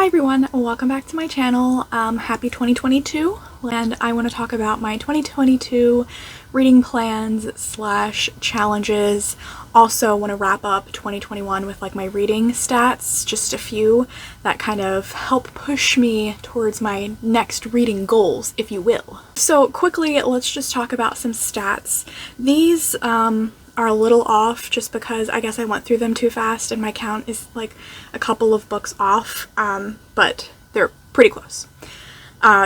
Hi everyone, welcome back to my channel. Happy 2022, and I want to talk about my 2022 reading plans slash challenges. Also want to wrap up 2021 with like my reading stats, just a few that kind of help push me towards my next reading goals, if you will. So quickly, let's just talk about some stats. These are a little off just because I guess I went through them too fast and my count is like a couple of books off, but they're pretty close.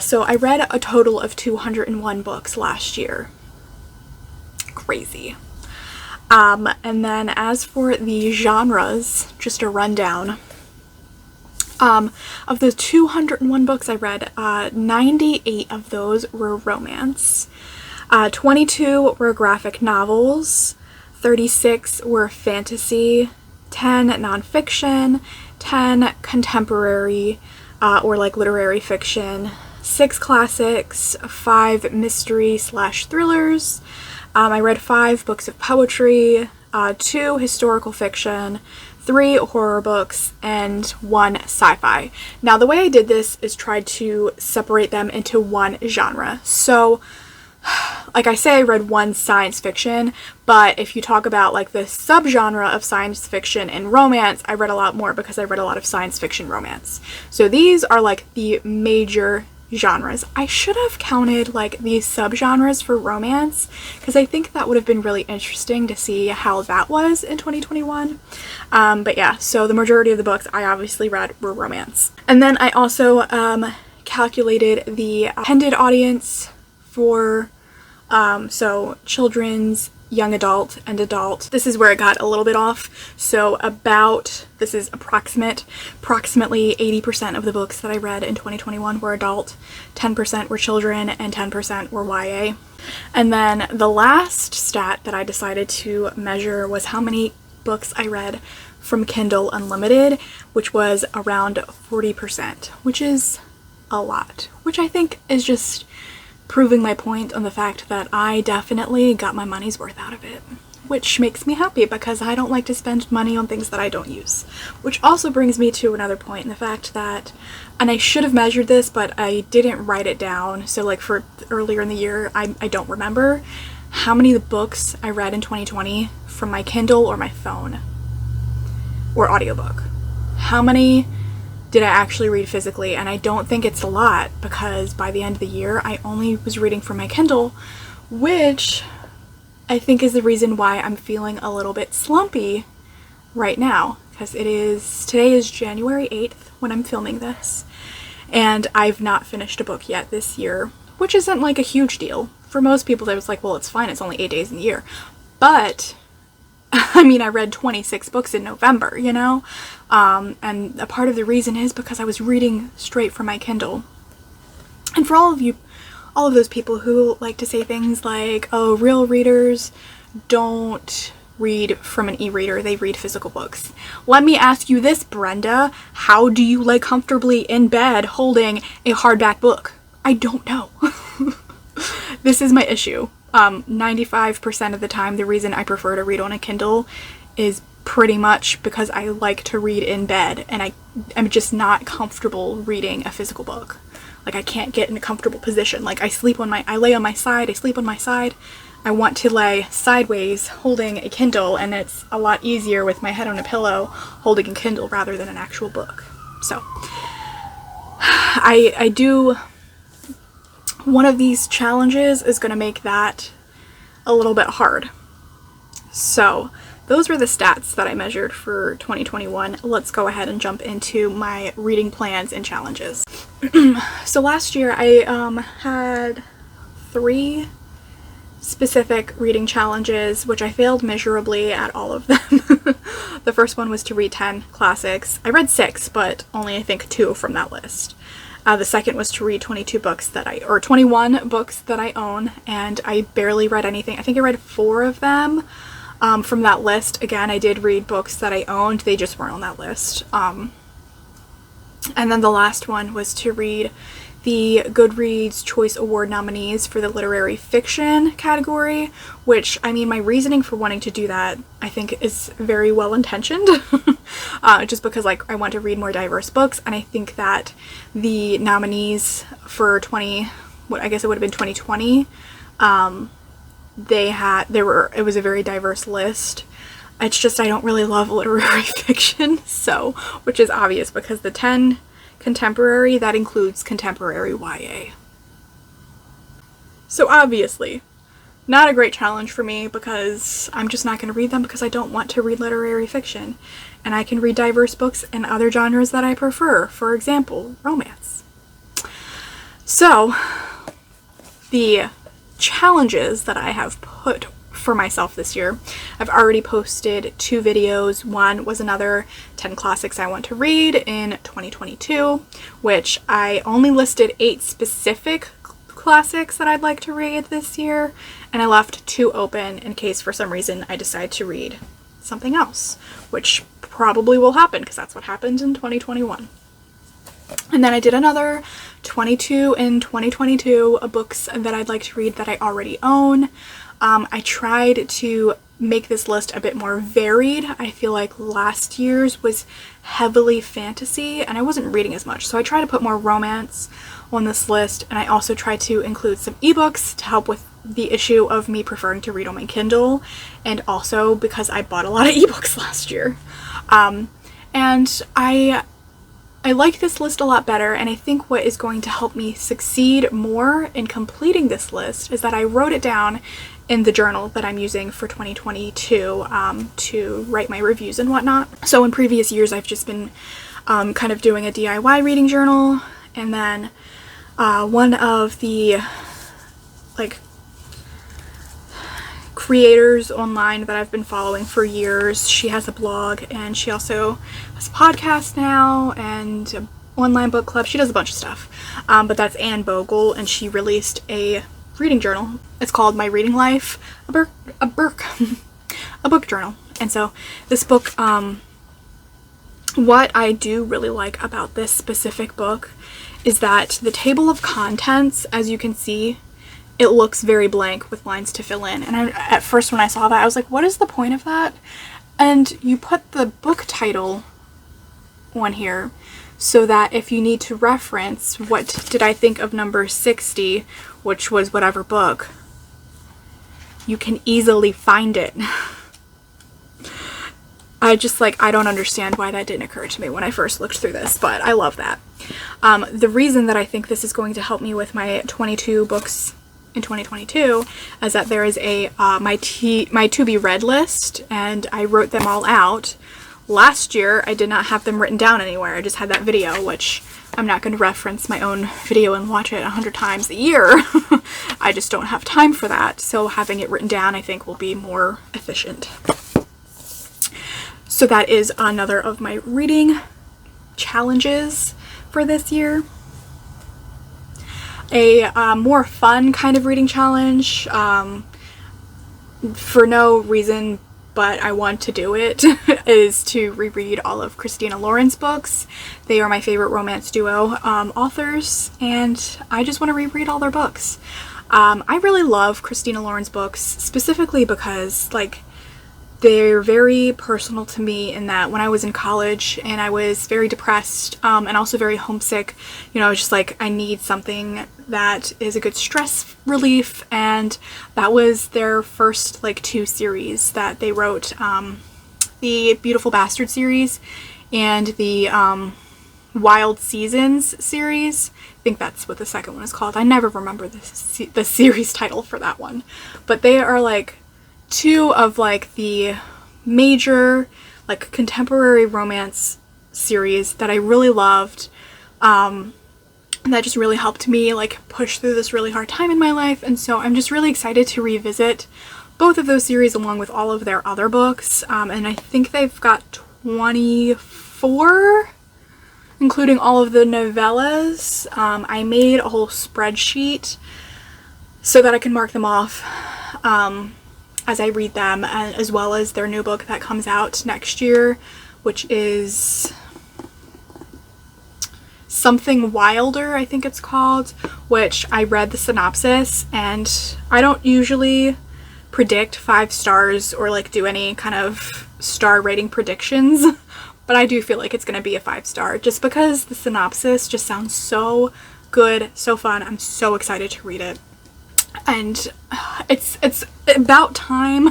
So I read a total of 201 books last year. Crazy. And then as for the genres, just a rundown. Of the 201 books I read, 98 of those were romance. 22 were graphic novels. 36 were fantasy, 10 nonfiction, 10 contemporary or like literary fiction, 6 classics, 5 mystery slash thrillers. I read 5 books of poetry, 2 historical fiction, 3 horror books, and 1 sci-fi. Now the way I did this is tried to separate them into one genre. So like I say, I read 1 science fiction, but if you talk about like the subgenre of science fiction and romance, I read a lot more because I read a lot of science fiction romance. So these are like the major genres. I should have counted like these subgenres for romance because I think that would have been really interesting to see how that was in 2021. But yeah, so the majority of the books I obviously read were romance. And then I also calculated the intended audience for so children's, young adult, and adult. This is where it got a little bit off. So this is approximately 80% of the books that I read in 2021 were adult, 10% were children, and 10% were YA. And then the last stat that I decided to measure was how many books I read from Kindle Unlimited, which was around 40%, which is a lot, which I think is just proving my point on the fact that I definitely got my money's worth out of it, which makes me happy because I don't like to spend money on things that I don't use. Which also brings me to another point in the fact that, and I should have measured this, but I didn't write it down, so like for earlier in the year, I don't remember how many books I read in 2020 from my Kindle or my phone or audiobook. How many did I actually read physically? And I don't think it's a lot because by the end of the year I only was reading from my Kindle, which I think is the reason why I'm feeling a little bit slumpy right now, because today is January 8th when I'm filming this, and I've not finished a book yet this year, which isn't like a huge deal. For most people it was like, well, it's fine, it's only 8 days in the year. But I mean, I read 26 books in November, you know? And a part of the reason is because I was reading straight from my Kindle. And for all of those people who like to say things like, oh, real readers don't read from an e-reader, they read physical books. Let me ask you this, Brenda. How do you lay comfortably in bed holding a hardback book? I don't know. This is my issue. 95% of the time, the reason I prefer to read on a Kindle is pretty much because I like to read in bed, and I'm just not comfortable reading a physical book. Like, I can't get in a comfortable position. Like, I lay on my side, I sleep on my side. I want to lay sideways holding a Kindle, and it's a lot easier with my head on a pillow holding a Kindle rather than an actual book. So, I do... One of these challenges is going to make that a little bit hard. So those were the stats that I measured for 2021. Let's go ahead and jump into my reading plans and challenges. So last year I had 3 specific reading challenges, which I failed miserably at all of them. The first one was to read 10 classics. I read 6, but only I think 2 from that list. The second was to read 21 books that I own, and I barely read anything. I think I read 4 of them from that list. Again, I did read books that I owned, they just weren't on that list. And then the last one was to read the Goodreads Choice Award nominees for the literary fiction category, which, I mean, my reasoning for wanting to do that, I think, is very well intentioned. just because like I want to read more diverse books, and I think that the nominees for I guess it would have been 2020, it was a very diverse list. It's just I don't really love literary fiction, so, which is obvious because the 10 contemporary, that includes contemporary YA. So obviously, not a great challenge for me because I'm just not going to read them because I don't want to read literary fiction. And I can read diverse books and other genres that I prefer, for example, romance. So, the challenges that I have put for myself this year, I've already posted 2 videos. One was another 10 classics I want to read in 2022, which I only listed 8 specific classics that I'd like to read this year, and I left 2 open in case for some reason I decide to read something else, which probably will happen because that's what happened in 2021. And then I did another 22 in 2022 books that I'd like to read that I already own. I tried to make this list a bit more varied. I feel like last year's was heavily fantasy and I wasn't reading as much, so I tried to put more romance on this list, and I also tried to include some ebooks to help with the issue of me preferring to read on my Kindle, and also because I bought a lot of ebooks last year. And I like this list a lot better, and I think what is going to help me succeed more in completing this list is that I wrote it down in the journal that I'm using for 2022 to write my reviews and whatnot. So in previous years I've just been kind of doing a DIY reading journal, and then one of the like creators online that I've been following for years, she has a blog and she also has a podcast now and an online book club. She does a bunch of stuff, but that's Anne Bogle, and she released a reading journal. It's called My Reading Life, a book journal. And so this book, what I do really like about this specific book is that the table of contents, as you can see, it looks very blank with lines to fill in. And at first when I saw that, I was like, what is the point of that? And you put the book title on here so that if you need to reference what did I think of number 60, which was whatever book, you can easily find it. I don't understand why that didn't occur to me when I first looked through this, but I love that. The reason that I think this is going to help me with my 22 books in 2022 is that there is a my to be read list, and I wrote them all out. Last year I did not have them written down anywhere. I just had that video, which I'm not going to reference my own video and watch it 100 times a year. I just don't have time for that. So having it written down I think will be more efficient. So that is another of my reading challenges for this year. A more fun kind of reading challenge, for no reason but I want to do it, is to reread all of Christina Lauren's books. They are my favorite romance duo authors, and I just want to reread all their books. I really love Christina Lauren's books, specifically because they're very personal to me in that when I was in college and I was very depressed and also very homesick, I was just like, I need something that is a good stress relief, and that was their first 2 series that they wrote, the Beautiful Bastard series and the Wild Seasons series. I think that's what the second one is called. I never remember the series title for that one, but they are 2 of the major contemporary romance series that I really loved, that just really helped me push through this really hard time in my life. And so I'm just really excited to revisit both of those series along with all of their other books, and I think they've got 24, including all of the novellas. I made a whole spreadsheet so that I can mark them off as I read them, and as well as their new book that comes out next year, which is Something Wilder, I think it's called, which I read the synopsis, and I don't usually predict 5 stars or do any kind of star rating predictions, but I do feel like it's going to be a 5-star just because the synopsis just sounds so good, so fun. I'm so excited to read it. And it's about time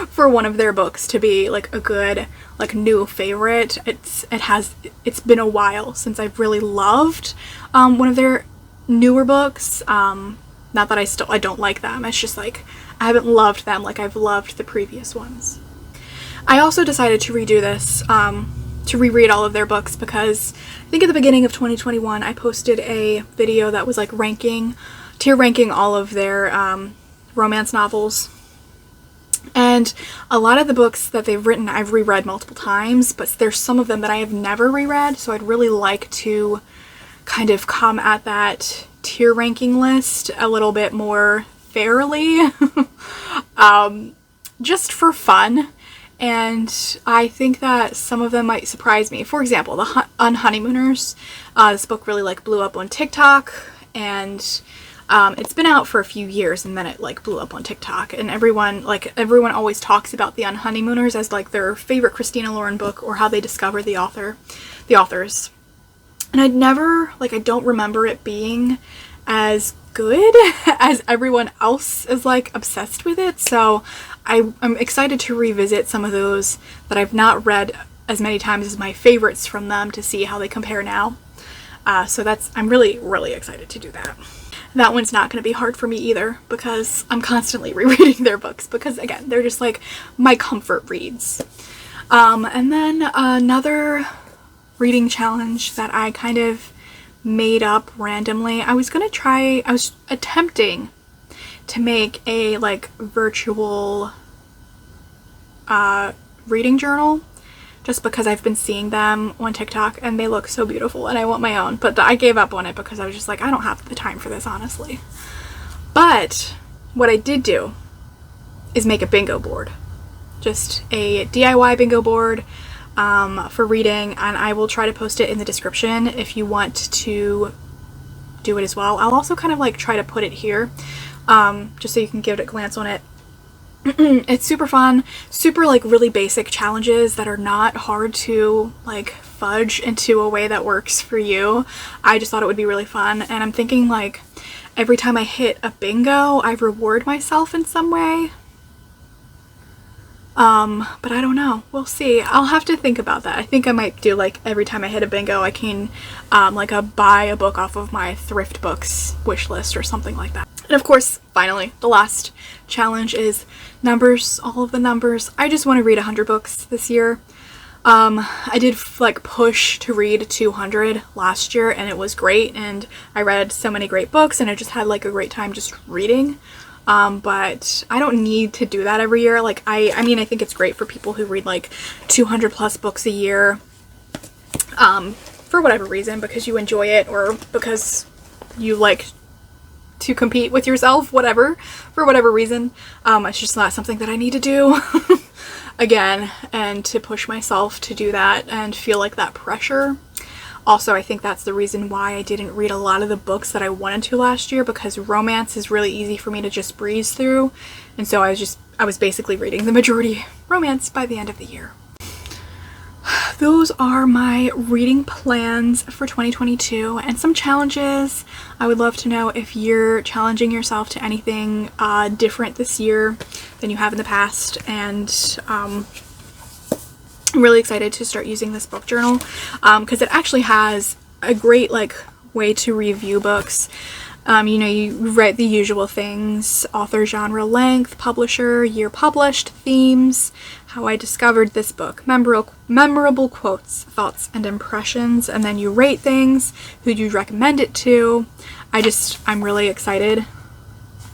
for one of their books to be like a good like new favorite. It's been a while since I've really loved one of their newer books. Not that I don't like them. It's just like I haven't loved them like I've loved the previous ones. I also decided to redo this, to reread all of their books, because I think at the beginning of 2021 I posted a video that was like tier ranking all of their romance novels. And a lot of the books that they've written I've reread multiple times, but there's some of them that I have never reread, so I'd really like to kind of come at that tier ranking list a little bit more fairly, just for fun. And I think that some of them might surprise me. For example, the Honeymooners. This book really like blew up on TikTok, and it's been out for a few years, and then it like blew up on TikTok, and everyone always talks about the Honeymooners as like their favorite Christina Lauren book, or how they discovered the authors. And I don't remember it being as good as everyone else is like obsessed with it. So I'm excited to revisit some of those that I've not read as many times as my favorites from them to see how they compare now. So I'm really, really excited to do that. That one's not going to be hard for me either, because I'm constantly rereading their books, because again, they're just like my comfort reads. And then another reading challenge that I kind of made up randomly. I was attempting to make a like virtual reading journal, just because I've been seeing them on TikTok and they look so beautiful and I want my own, but I gave up on it because I was just like, I don't have the time for this, honestly. But what I did do is make a bingo board, just a DIY bingo board for reading, and I will try to post it in the description if you want to do it as well. I'll also kind of like try to put it here, just so you can give it a glance on it. It's super fun, super like really basic challenges that are not hard to like fudge into a way that works for you. I just thought it would be really fun, and I'm thinking like every time I hit a bingo I reward myself in some way. But I don't know. We'll see. I'll have to think about that. I think I might do like every time I hit a bingo I can buy a book off of my thrift books wish list or something like that. And of course, finally, the last challenge is numbers, all of the numbers. I just want to read 100 books this year. I did like push to read 200 last year, and it was great, and I read so many great books, and I just had like a great time just reading. But I don't need to do that every year. Like I mean, I think it's great for people who read like 200 plus books a year, for whatever reason, because you enjoy it or because you like to compete with yourself, whatever, for whatever reason. It's just not something that I need to do again, and to push myself to do that and feel like that pressure. Also, I think that's the reason why I didn't read a lot of the books that I wanted to last year, because romance is really easy for me to just breeze through, and so I was basically reading the majority romance by the end of the year. Those are my reading plans for 2022 and some challenges. I would love to know if you're challenging yourself to anything different this year than you have in the past, and I'm really excited to start using this book journal because it actually has a great like way to review books. You write the usual things: author, genre, length, publisher, year published, themes, how I discovered this book, memorable quotes, thoughts, and impressions, and then you rate things, who you'd recommend it to. I'm really excited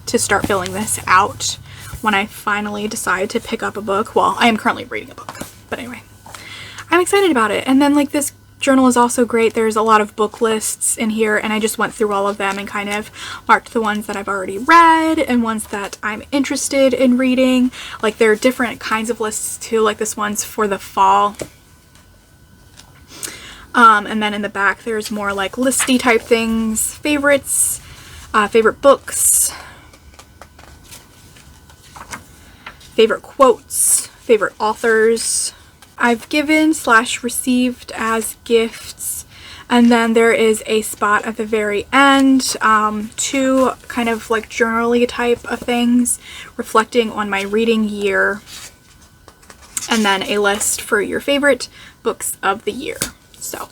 to start filling this out when I finally decide to pick up a book. Well, I am currently reading a book, but anyway, I'm excited about it. And then like this journal is also great. There's a lot of book lists in here, and I just went through all of them and kind of marked the ones that I've already read and ones that I'm interested in reading. Like there are different kinds of lists too, like this one's for the fall. And then in the back there's more like listy type things, favorites, favorite books, favorite quotes, favorite authors, I've given / received as gifts. And then there is a spot at the very end, 2 kind of like journal-y type of things reflecting on my reading year. And then a list for your favorite books of the year. So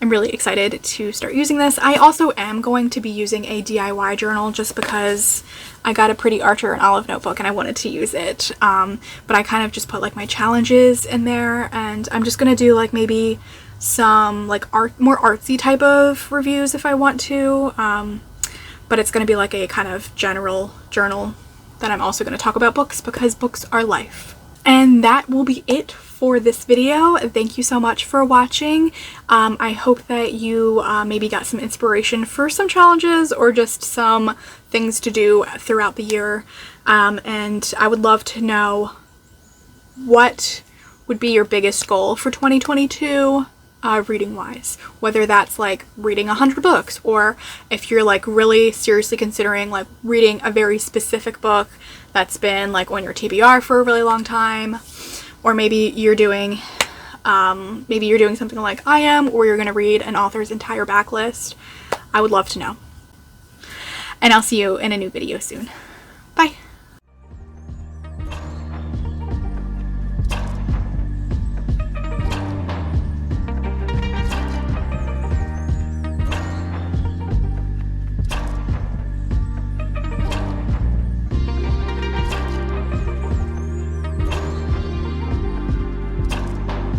I'm really excited to start using this. I also am going to be using a DIY journal just because I got a Pretty Archer and Olive notebook and I wanted to use it. But I kind of just put like my challenges in there, and I'm just gonna do like maybe some like more artsy type of reviews if I want to. But it's gonna be like a kind of general journal that I'm also gonna talk about books because books are life. And that will be it for this video. Thank you so much for watching. I hope that you maybe got some inspiration for some challenges or just some things to do throughout the year. And I would love to know what would be your biggest goal for 2022 reading wise, whether that's like reading 100 books, or if you're like really seriously considering like reading a very specific book that's been like on your TBR for a really long time, or maybe you're doing something like I am, or you're going to read an author's entire backlist. I would love to know. And I'll see you in a new video soon. Bye.